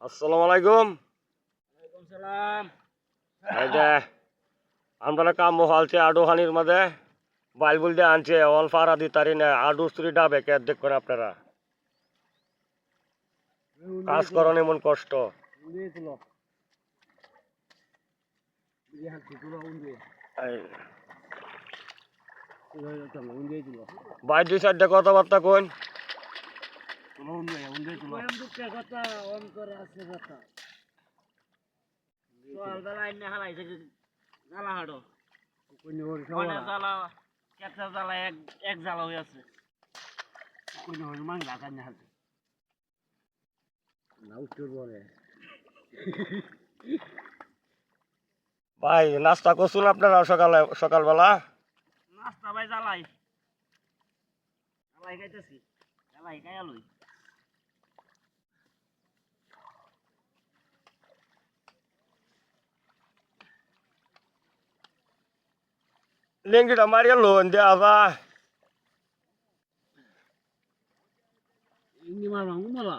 আসসালামু আলাইকুম। ওয়ালাইকুম সালাম। এই যে আমরা কাম হালছে আডু হানির মাঝে বাইল বুল দিয়ে আনছে অল ফারা দি তারি না আডু স্ত্রী ডাবে কে দেখ করে আপনারা কাজ করেন এমন কষ্ট এই, ভাই দুই চারটা কথাবার্তা কোন সকালবেলা আইনে হালাইছে জ্বালা হাঁটো মানে জ্বালা কেঁচা জ্বালা এক জ্বালা হয়ে আছে ভাই নাস্তা করছুন আপনারা সকালবেলা নাস্তা ভাই জ্বালাই জ্বালাই খাইতেছি জ্বালাই খাই আলুই লেঙ্গিটা মারিয়া লোন দেওয়া যায় ইংনি মারবা মালা